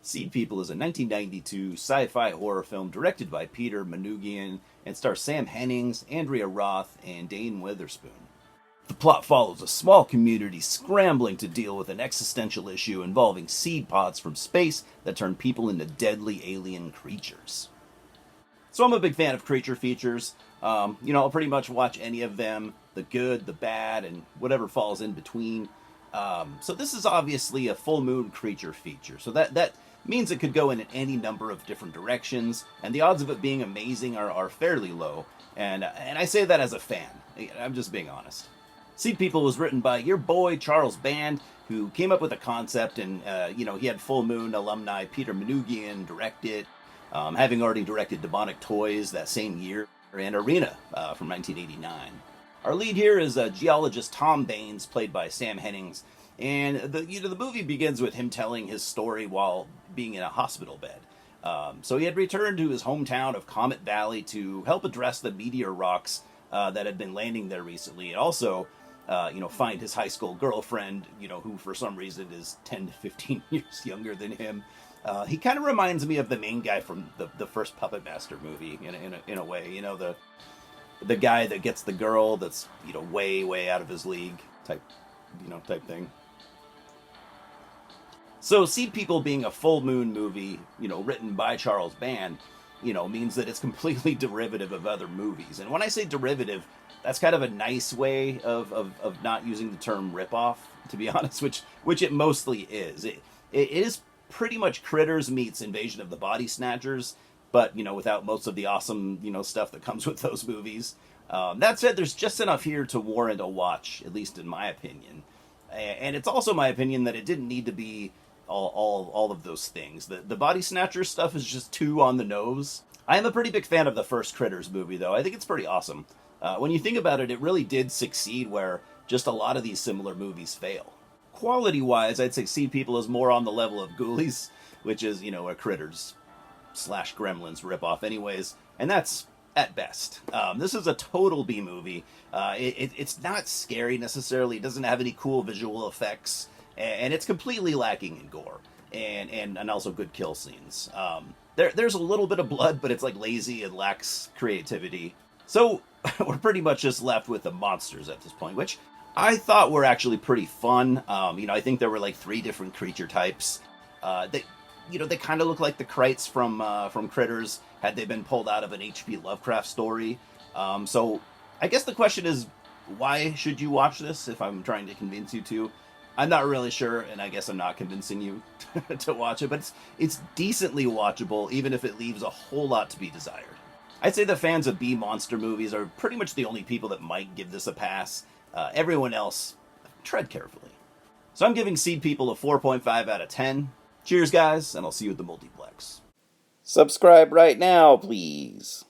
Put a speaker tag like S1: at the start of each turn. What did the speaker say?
S1: Seedpeople is a 1992 sci-fi horror film directed by Peter Manoogian and stars Sam Hennings, Andrea Roth, and Dane Witherspoon. The plot follows a small community scrambling to deal with an existential issue involving seed pods from space that turn people into deadly alien creatures. So I'm a big fan of creature features. I'll pretty much watch any of them, the good, the bad, and whatever falls in between. So this is obviously a full moon creature feature. So that means it could go in any number of different directions, and the odds of it being amazing are fairly low. And I say that as a fan. I'm just being honest. Seedpeople was written by your boy Charles Band, who came up with a concept, and he had Full Moon alumni Peter Manoogian direct it, having already directed Demonic Toys that same year, and Arena from 1989. Our lead here is geologist Tom Baines, played by Sam Hennings, and the movie begins with him telling his story while being in a hospital bed. So he had returned to his hometown of Comet Valley to help address the meteor rocks that had been landing there recently, and also find his high school girlfriend, who for some reason is 10 to 15 years younger than him. He kind of reminds me of the main guy from the first Puppet Master movie in a way. The guy that gets the girl that's way out of his league type thing. So Seedpeople being a full moon movie, written by Charles Band, means that it's completely derivative of other movies. And when I say derivative, that's kind of a nice way of not using the term ripoff, to be honest, which it mostly is. It is pretty much Critters meets Invasion of the Body Snatchers, but without most of the awesome stuff that comes with those movies. That said, there's just enough here to warrant a watch, at least in my opinion. And it's also my opinion that it didn't need to be all of those things. The Body Snatcher stuff is just too on the nose. I am a pretty big fan of the first Critters movie, though. I think it's pretty awesome. When you think about it, it really did succeed where just a lot of these similar movies fail. Quality-wise, I'd say Seedpeople is more on the level of Ghoulies, which is, a Critters / Gremlins ripoff anyways, and that's at best. This is a total B movie. It's not scary necessarily. It doesn't have any cool visual effects, and it's completely lacking in gore and also good kill scenes. There's a little bit of blood, but it's lazy and lacks creativity. So we're pretty much just left with the monsters at this point, which I thought were actually pretty fun. I think there were 3 different creature types. They kind of look like the Krites from Critters had they been pulled out of an H.P. Lovecraft story. So I guess the question is, why should you watch this if I'm trying to convince you to? I'm not really sure, and I guess I'm not convincing you to watch it, but it's decently watchable, even if it leaves a whole lot to be desired. I'd say the fans of B-monster movies are pretty much the only people that might give this a pass. Everyone else, tread carefully. So I'm giving Seedpeople a 4.5 out of 10. Cheers, guys, and I'll see you at the multiplex. Subscribe right now, please.